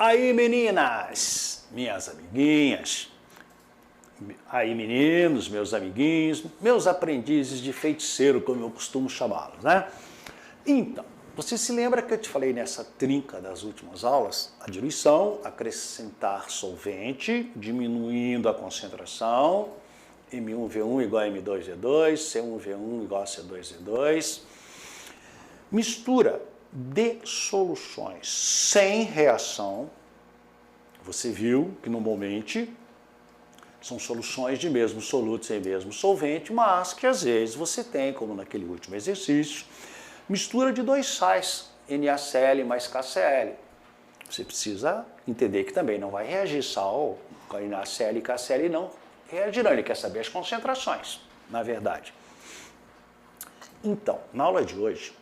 Aí, meninas, minhas amiguinhas, aí, meninos, meus amiguinhos, meus aprendizes de feiticeiro, como eu costumo chamá-los, né? Então, você se lembra que eu te falei nessa trinca das últimas aulas? A diluição, acrescentar solvente, diminuindo a concentração, M1V1 igual a M2V2, C1V1 igual a C2V2. Mistura de soluções sem reação. Você viu que normalmente são soluções de mesmo soluto sem mesmo solvente, mas que às vezes você tem, como naquele último exercício, mistura de dois sais, NaCl mais KCl. Você precisa entender que também não vai reagir sal com NaCl e KCl, não reagirão. Ele quer saber as concentrações, na verdade. Então, na aula de hoje,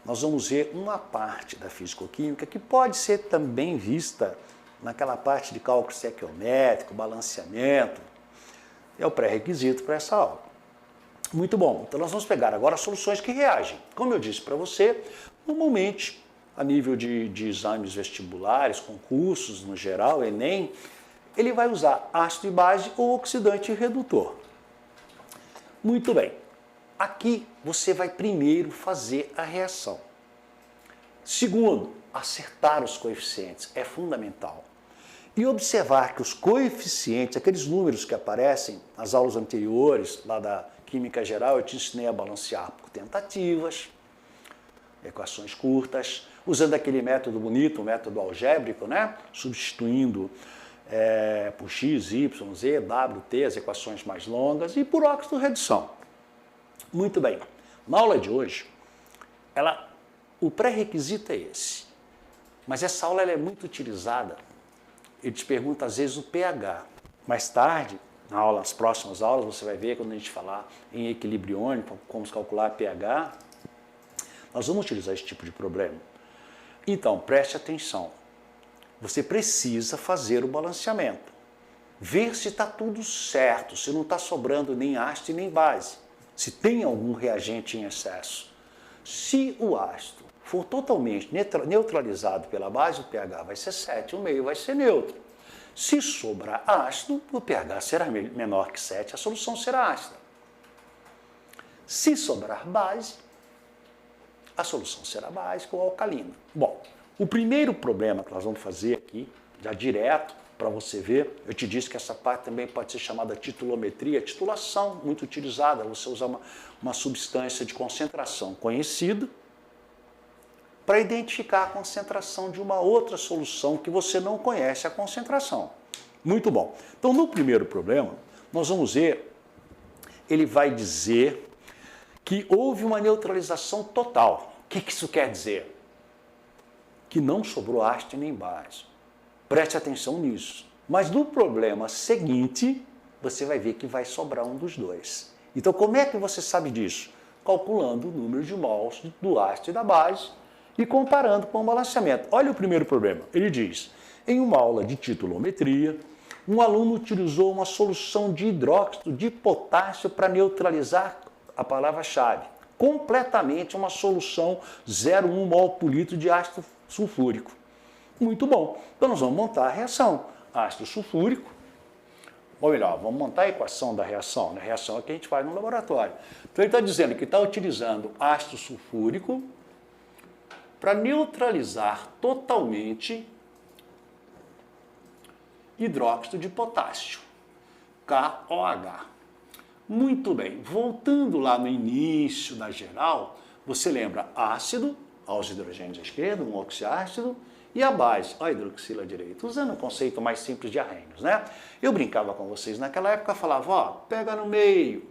nós vamos ver uma parte da fisicoquímica que pode ser também vista naquela parte de cálculo estequiométrico, balanceamento. É o pré-requisito para essa aula. Muito bom. Então nós vamos pegar agora soluções que reagem. Como eu disse para você, normalmente, a nível de exames vestibulares, concursos no geral, Enem, ele vai usar ácido e base ou oxidante e redutor. Muito bem. Aqui você vai primeiro fazer a reação. Segundo, acertar os coeficientes é fundamental. E observar que os coeficientes, aqueles números que aparecem nas aulas anteriores, lá da Química Geral, eu te ensinei a balancear por tentativas, equações curtas, usando aquele método bonito, o método algébrico, né? Substituindo por x, y, z, w, t, as equações mais longas, e por óxido-redução. Muito bem. Na aula de hoje, o pré-requisito é esse. Mas essa aula é muito utilizada. Ele te pergunta, às vezes, o pH. Mais tarde, nas próximas aulas, você vai ver, quando a gente falar em equilíbrio iônico, como calcular pH, nós vamos utilizar esse tipo de problema. Então, preste atenção. Você precisa fazer o balanceamento. Ver se está tudo certo, se não está sobrando nem ácido e nem base. Se tem algum reagente em excesso. Se o ácido for totalmente neutralizado pela base, o pH vai ser 7, o meio vai ser neutro. Se sobrar ácido, o pH será menor que 7, a solução será ácida. Se sobrar base, a solução será básica ou alcalina. Bom, o primeiro problema que nós vamos fazer aqui, já direto, para você ver, eu te disse que essa parte também pode ser chamada titulometria, titulação, muito utilizada, você usar uma substância de concentração conhecida, para identificar a concentração de uma outra solução que você não conhece a concentração. Muito bom. Então, no primeiro problema, nós vamos ver, ele vai dizer que houve uma neutralização total. O que isso quer dizer? Que não sobrou ácido nem base. Preste atenção nisso. Mas no problema seguinte, você vai ver que vai sobrar um dos dois. Então, como é que você sabe disso? Calculando o número de mols do ácido e da base, e comparando com o balanceamento. Olha o primeiro problema. Ele diz, em uma aula de titulometria, um aluno utilizou uma solução de hidróxido de potássio para neutralizar a palavra-chave. Completamente uma solução 0,1 mol por litro de ácido sulfúrico. Muito bom. Então nós vamos montar a reação. Ácido sulfúrico, ou melhor, vamos montar a equação da reação. A reação é que a gente faz no laboratório. Então ele está dizendo que está utilizando ácido sulfúrico para neutralizar totalmente hidróxido de potássio, KOH. Muito bem, voltando lá no início da geral, você lembra ácido, aos hidrogênios à esquerda, um oxiácido, e a base, a hidroxila à direita, usando o conceito mais simples de arrênios, né? Eu brincava com vocês naquela época, falava, ó, pega no meio,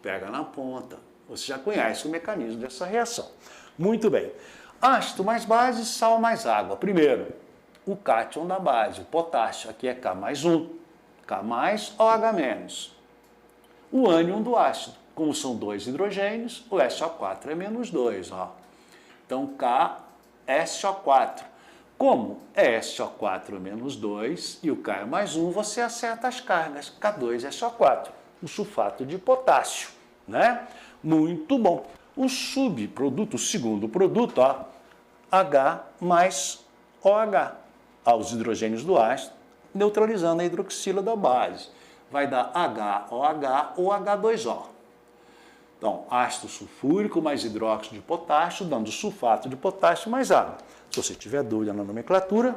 pega na ponta. Você já conhece o mecanismo dessa reação. Muito bem. Ácido mais base, sal mais água. Primeiro, o cátion da base, o potássio, aqui é K mais 1, K mais OH menos. O ânion do ácido, como são dois hidrogênios, o SO4 é menos 2, ó. Então, KSO4. Como é SO4 menos 2 e o K é mais 1, você acerta as cargas, K2SO4, o sulfato de potássio, né? Muito bom. O subproduto, o segundo produto, ó, H mais OH. aos hidrogênios do ácido, neutralizando a hidroxila da base. Vai dar HOH ou H2O. Então, ácido sulfúrico mais hidróxido de potássio, dando sulfato de potássio mais água. Se você tiver dúvida na nomenclatura,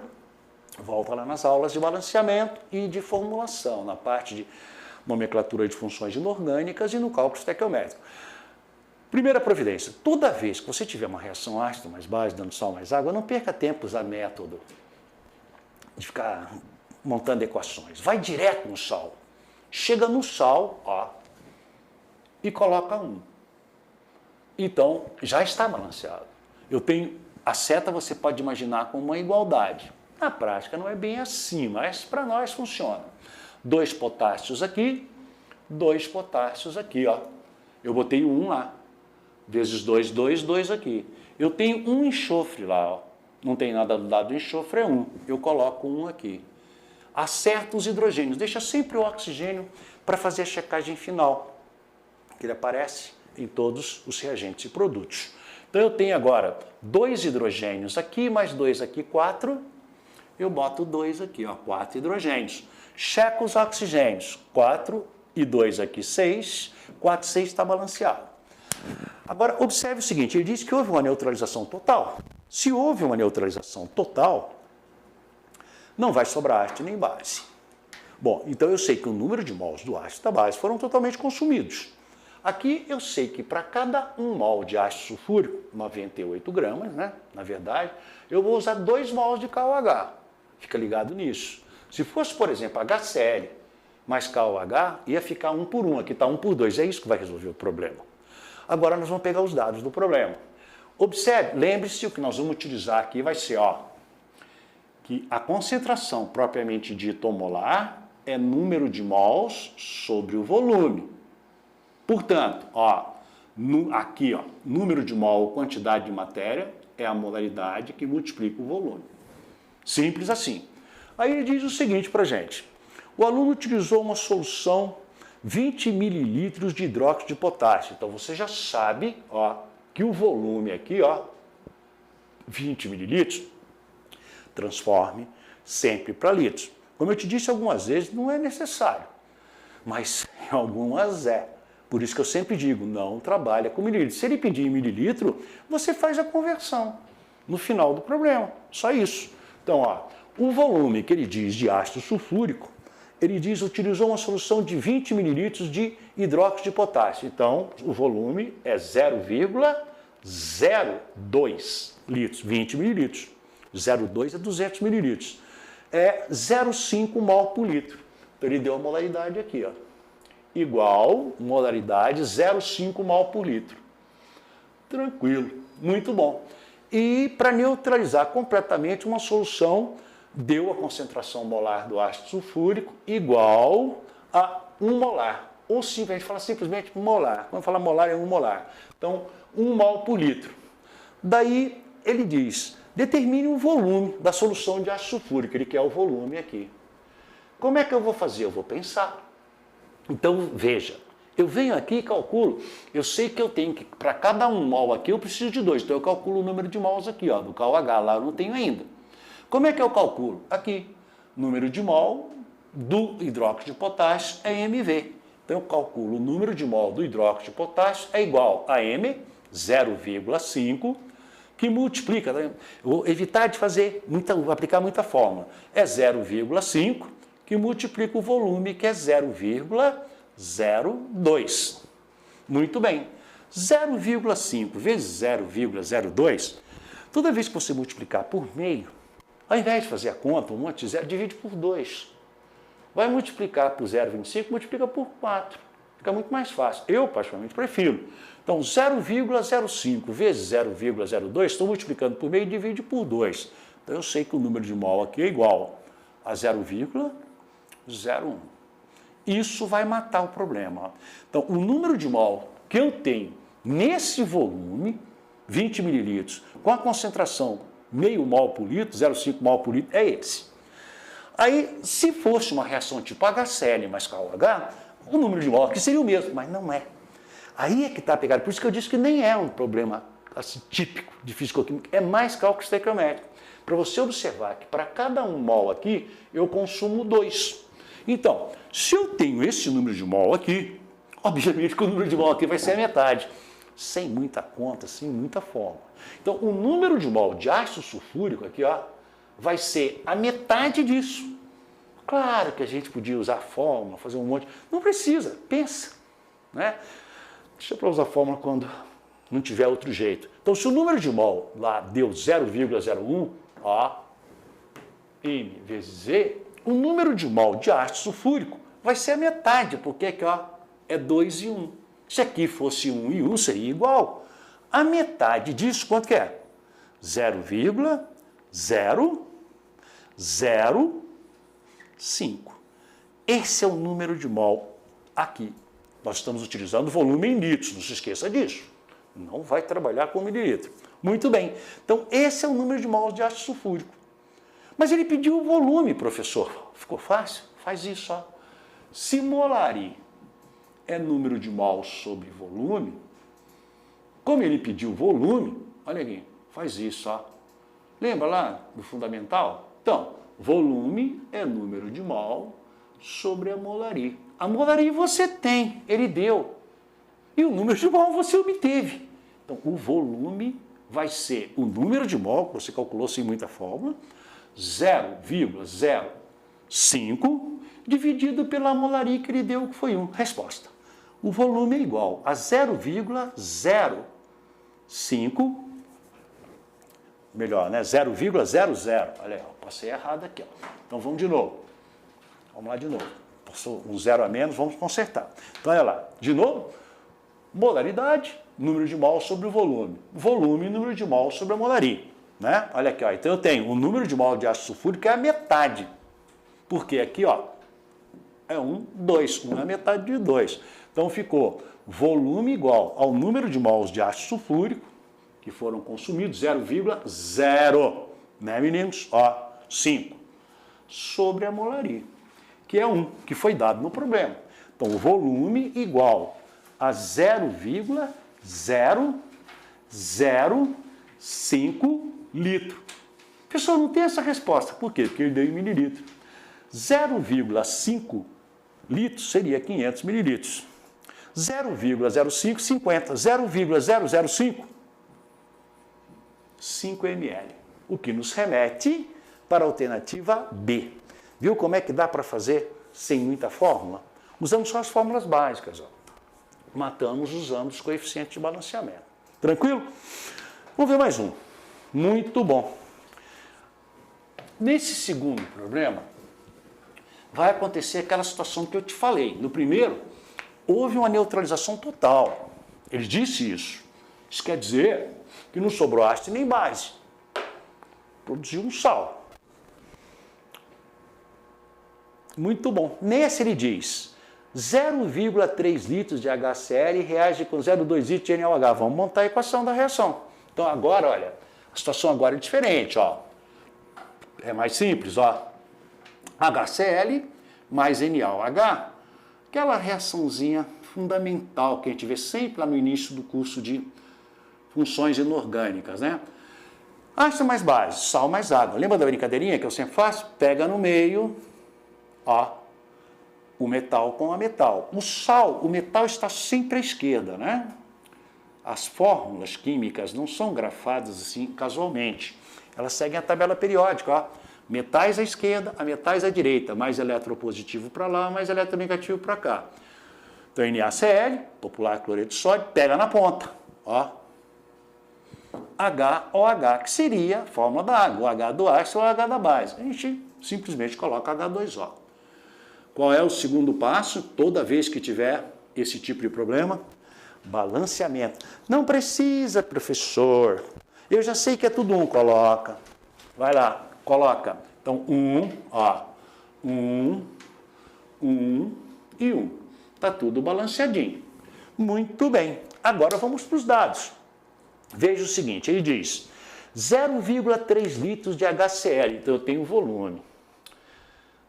volta lá nas aulas de balanceamento e de formulação, na parte de nomenclatura de funções inorgânicas e no cálculo estequiométrico. Primeira providência, toda vez que você tiver uma reação ácida mais base, dando sal mais água, não perca tempo usar método de ficar montando equações. Vai direto no sal. Chega no sal, ó, e coloca 1. Então, já está balanceado. A seta você pode imaginar como uma igualdade. Na prática não é bem assim, mas para nós funciona. 2 potássios aqui, 2 potássios aqui, ó. Eu botei 1 lá, vezes 2, 2, 2 aqui. Eu tenho 1 enxofre lá, ó. Não tem nada do lado do enxofre, é 1. Eu coloco 1 aqui. Acerta os hidrogênios, deixa sempre o oxigênio para fazer a checagem final, que ele aparece em todos os reagentes e produtos. Então eu tenho agora 2 hidrogênios aqui, mais 2 aqui, 4. Eu boto 2 aqui, ó, 4 hidrogênios. Checo os oxigênios, 4 e 2 aqui, 6. 4 e 6 está balanceado. Agora, observe o seguinte, ele diz que houve uma neutralização total. Se houve uma neutralização total, não vai sobrar ácido nem base. Bom, então eu sei que o número de mols do ácido e da base foram totalmente consumidos. Aqui eu sei que para cada 1 mol de ácido sulfúrico, 98 gramas, né? Na verdade, eu vou usar 2 mols de KOH. Fica ligado nisso. Se fosse, por exemplo, HCl mais KOH, ia ficar 1 por 1. Aqui está 1 por 2. É isso que vai resolver o problema. Agora nós vamos pegar os dados do problema. Observe, lembre-se, o que nós vamos utilizar aqui vai ser, ó, que a concentração propriamente dita molar é número de mols sobre o volume. Portanto, ó, aqui, ó, número de mol, quantidade de matéria, é a molaridade que multiplica o volume. Simples assim. Aí ele diz o seguinte para a gente. O aluno utilizou uma solução 20 mililitros de hidróxido de potássio. Então você já sabe, ó, que o volume aqui, ó, 20 mililitros, transforme sempre para litros. Como eu te disse algumas vezes, não é necessário, mas em algumas é. Por isso que eu sempre digo, não trabalha com mililitro. Se ele pedir em mililitro, você faz a conversão no final do problema. Só isso. Então, ó, o volume que ele diz de ácido sulfúrico, ele diz utilizou uma solução de 20 mililitros de hidróxido de potássio. Então, o volume é 0,02 litros, 20 mililitros. 0,2 é 200 mililitros. É 0,5 mol por litro. Então, ele deu a molaridade aqui, ó. Igual, molaridade, 0,5 mol por litro. Tranquilo, muito bom. E para neutralizar completamente uma solução, deu a concentração molar do ácido sulfúrico igual a 1 molar. Ou sim, a gente fala simplesmente molar. Quando fala molar, é 1 molar. Então, 1 mol por litro. Daí, ele diz, determine o volume da solução de ácido sulfúrico. Ele quer o volume aqui. Como é que eu vou fazer? Eu vou pensar. Então, veja, eu venho aqui e calculo, eu sei que eu tenho que, para cada 1 mol aqui, eu preciso de 2, então eu calculo o número de mols aqui, ó, do KOH, lá eu não tenho ainda. Como é que eu calculo? Aqui, número de mol do hidróxido de potássio é MV. Então eu calculo o número de mol do hidróxido de potássio é igual a M, 0,5, que multiplica, né? Eu vou evitar de aplicar muita fórmula, é 0,5, que multiplica o volume, que é 0,02. Muito bem. 0,5 vezes 0,02, toda vez que você multiplicar por meio, ao invés de fazer a conta, um monte de zero, divide por 2. Vai multiplicar por 0,25, multiplica por 4. Fica muito mais fácil. Eu, particularmente, prefiro. Então, 0,05 vezes 0,02, estou multiplicando por meio e divide por 2. Então, eu sei que o número de mol aqui é igual a 0,01. Isso vai matar o problema. Então, o número de mol que eu tenho nesse volume, 20 mililitros, com a concentração meio mol por litro, 0,5 mol por litro, é esse. Aí, se fosse uma reação tipo HCl mais KOH, o número de mol aqui seria o mesmo, mas não é. Aí é que está pegado. Por isso que eu disse que nem é um problema assim, típico de físico-química, é mais cálculo estequiométrico. Para você observar que para cada 1 mol aqui, eu consumo 2. Então, se eu tenho esse número de mol aqui, obviamente que o número de mol aqui vai ser a metade. Sem muita conta, sem muita forma. Então, o número de mol de ácido sulfúrico aqui, ó, vai ser a metade disso. Claro que a gente podia usar a fórmula, fazer um monte. Não precisa, pensa. Né? Deixa para usar a fórmula quando não tiver outro jeito. Então, se o número de mol lá deu 0,01, ó, M vezes Z, o número de mol de ácido sulfúrico vai ser a metade, porque aqui, ó, é 2 e 1. Se aqui fosse 1 e 1, seria igual. A metade disso, quanto que é? 0,005. Esse é o número de mol aqui. Nós estamos utilizando volume em litros, não se esqueça disso. Não vai trabalhar com mililitro. Muito bem. Então, esse é o número de mols de ácido sulfúrico. Mas ele pediu o volume, professor. Ficou fácil? Faz isso, ó. Se molari é número de mols sobre volume, como ele pediu volume, olha aqui, faz isso, ó. Lembra lá do fundamental? Então, volume é número de mol sobre a molari. A molari você tem, ele deu. E o número de mol você obteve. Então, o volume vai ser o número de mol, que você calculou sem muita fórmula, 0,05 dividido pela molari que ele deu, que foi 1. Resposta. O volume é igual a 0,05, melhor, né? 0,00. Olha aí, passei errado aqui. Ó. Então, vamos de novo. Vamos lá de novo. Passou um 0 a menos, vamos consertar. Então, olha lá. De novo, molaridade, número de mol sobre o volume. Volume, número de mol sobre a molari. Né? Olha aqui, ó. Então eu tenho o número de mol de ácido sulfúrico que é a metade. Porque aqui, ó, é 1, 2. 1 é a metade de 2. Então ficou volume igual ao número de mols de ácido sulfúrico que foram consumidos, 0,0, né, meninos? Ó, 5. Sobre a molari, que é 1, que foi dado no problema. Então, o volume igual a 0,005 litro. Pessoal, não tem essa resposta. Por quê? Porque ele deu em mililitro. 0,5 litros seria 500 mililitros. 0,05, 50. 0,005, 5 ml. O que nos remete para a alternativa B. Viu como é que dá para fazer sem muita fórmula? Usando só as fórmulas básicas. Ó. Matamos usando os coeficientes de balanceamento. Tranquilo? Vamos ver mais um. Muito bom. Nesse segundo problema, vai acontecer aquela situação que eu te falei. No primeiro, houve uma neutralização total. Ele disse isso. Isso quer dizer que não sobrou ácido nem base. Produziu um sal. Muito bom. Nesse ele diz 0,3 litros de HCl reage com 0,2 litros de NaOH. Vamos montar a equação da reação. Então agora, olha, a situação agora é diferente, ó. É mais simples, ó. HCl mais NaOH, aquela reaçãozinha fundamental que a gente vê sempre lá no início do curso de funções inorgânicas, né? Ácido mais base, sal mais água. Lembra da brincadeirinha que eu sempre faço? Pega no meio, ó, o metal com a metal. O sal, o metal está sempre à esquerda, né? As fórmulas químicas não são grafadas assim casualmente. Elas seguem a tabela periódica, ó. Metais à esquerda, a metais à direita. Mais eletropositivo para lá, mais eletronegativo para cá. Então, NaCl, popular cloreto de sódio, pega na ponta, ó. HOH, que seria a fórmula da água, o H do ácido ou o H da base. A gente simplesmente coloca H2O. Qual é o segundo passo? Toda vez que tiver esse tipo de problema, balanceamento. Não precisa, professor. Eu já sei que é tudo 1, coloca. Vai lá, coloca. Então, 1, ó. 1 e 1. Está tudo balanceadinho. Muito bem. Agora vamos para os dados. Veja o seguinte, ele diz 0,3 litros de HCl, então eu tenho volume.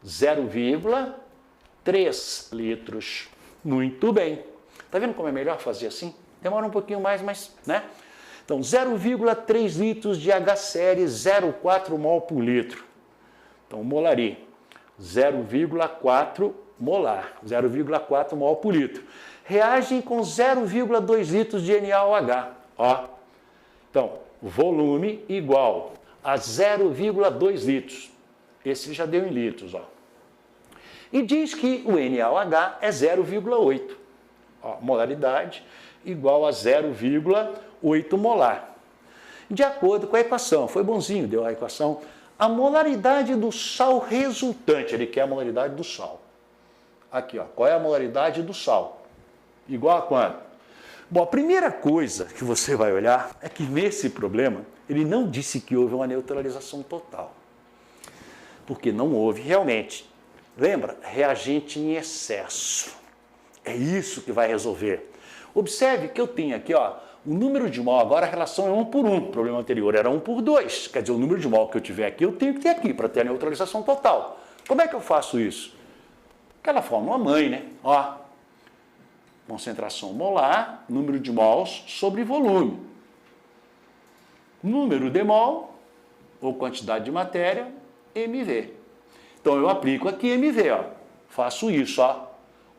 0,3 litros. Muito bem. Está vendo como é melhor fazer assim? Demora um pouquinho mais, mas, né? Então, 0,3 litros de HCl, 0,4 mol por litro. Então, molaria, 0,4 molar, 0,4 mol por litro. Reagem com 0,2 litros de NaOH. Ó. Então, volume igual a 0,2 litros. Esse já deu em litros. Ó. E diz que o NaOH é 0,8. Molaridade igual a 0,8 molar. De acordo com a equação, foi bonzinho, deu a equação, a molaridade do sal resultante, ele quer a molaridade do sal. Aqui, ó, qual é a molaridade do sal? Igual a quanto? Bom, a primeira coisa que você vai olhar é que nesse problema, ele não disse que houve uma neutralização total. Porque não houve realmente. Lembra? Reagente em excesso. É isso que vai resolver. Observe que eu tenho aqui, ó, o número de mol, agora a relação é 1 por 1. O problema anterior era 1 por 2. Quer dizer, o número de mol que eu tiver aqui, eu tenho que ter aqui para ter a neutralização total. Como é que eu faço isso? Aquela fórmula mãe, né? Ó, concentração molar, número de mols sobre volume. Número de mol, ou quantidade de matéria, MV. Então, eu aplico aqui MV, ó. Faço isso, ó.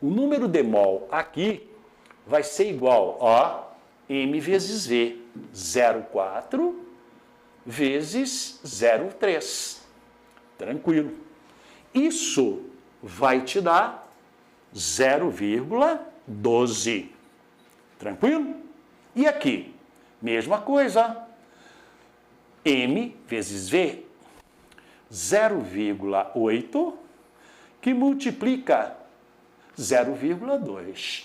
O número de mol aqui vai ser igual, ó, M vezes V, 0,4 vezes 0,3. Tranquilo. Isso vai te dar 0,12. Tranquilo? E aqui, mesma coisa. M vezes V, 0,8, que multiplica 0,2,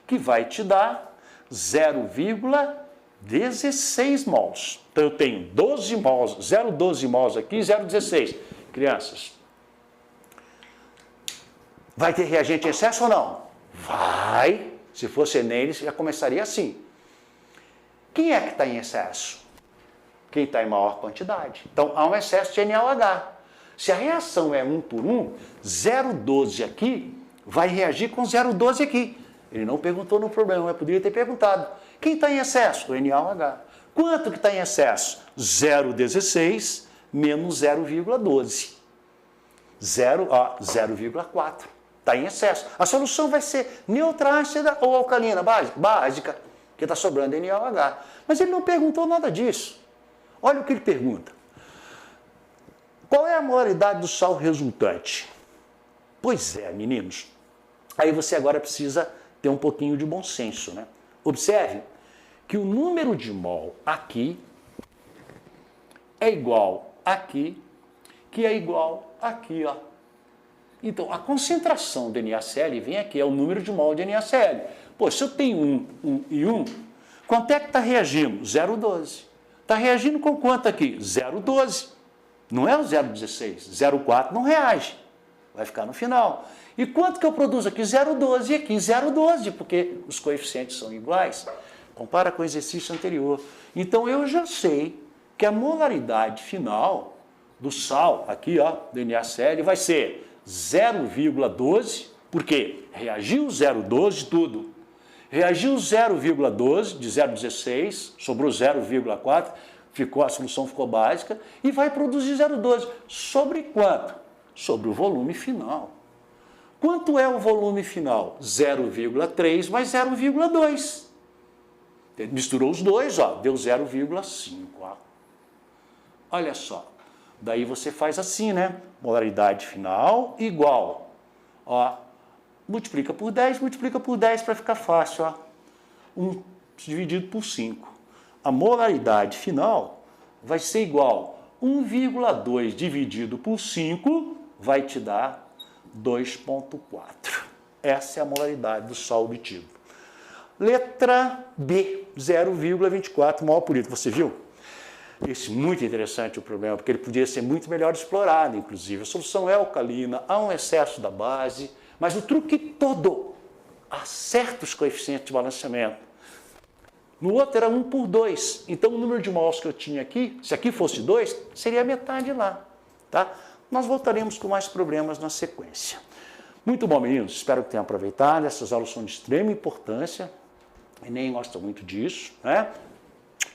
que vai te dar 0,16 mols. Então, eu tenho 12 mols, 0,12 mols aqui, 0,16. Crianças, vai ter reagente em excesso ou não? Vai. Se fosse Enem, já começaria assim. Quem é que está em excesso? Quem está em maior quantidade. Então, há um excesso de NaOH. Se a reação é 1 por 1, 0,12 aqui vai reagir com 0,12 aqui. Ele não perguntou no problema, mas poderia ter perguntado. Quem está em excesso? O NaOH. Quanto que está em excesso? 0,16 menos 0,12. 0,4. Está em excesso. A solução vai ser neutrácida ou alcalina básica, que está sobrando NaOH. Mas ele não perguntou nada disso. Olha o que ele pergunta. Qual é a molaridade do sal resultante? Pois é, meninos. Aí você agora precisa ter um pouquinho de bom senso, né? Observe que o número de mol aqui é igual aqui, que é igual aqui, ó. Então, a concentração de NaCl vem aqui, é o número de mol de NaCl. Pô, se eu tenho 1 e 1, quanto é que está reagindo? 0,12. Está reagindo com quanto aqui? 0,12. Não é o 0,16. 0,4 não reage. Vai ficar no final. E quanto que eu produzo aqui? 0,12 e aqui 0,12, porque os coeficientes são iguais. Compara com o exercício anterior. Então, eu já sei que a molaridade final do sal, aqui, ó, do NaCl, vai ser 0,12, porque reagiu 0,12 tudo. Reagiu 0,12 de 0,16, sobrou 0,4, a solução ficou básica, e vai produzir 0,12. Sobre quanto? Sobre o volume final. Quanto é o volume final? 0,3 mais 0,2. Misturou os dois, ó, deu 0,5. Olha só. Daí você faz assim, né? Molaridade final igual. Ó, multiplica por 10 para ficar fácil. Ó. 1 dividido por 5. A molaridade final vai ser igual. 1,2 dividido por 5 vai te dar 2,4. Essa é a molaridade do sal obtido. Letra B, 0,24 mol por litro. Você viu? Esse é muito interessante o problema, porque ele podia ser muito melhor explorado, inclusive. A solução é alcalina, há um excesso da base, mas o truque todo, acerta os coeficientes de balanceamento. No outro era 1 por 2, então o número de mols que eu tinha aqui, se aqui fosse 2, seria a metade lá. Tá? Nós voltaremos com mais problemas na sequência. Muito bom, meninos, espero que tenham aproveitado. Essas aulas são de extrema importância, o Enem gosta muito disso, né?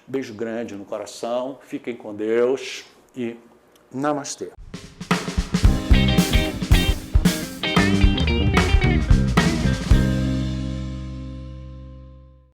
Beijo grande no coração, fiquem com Deus e namastê.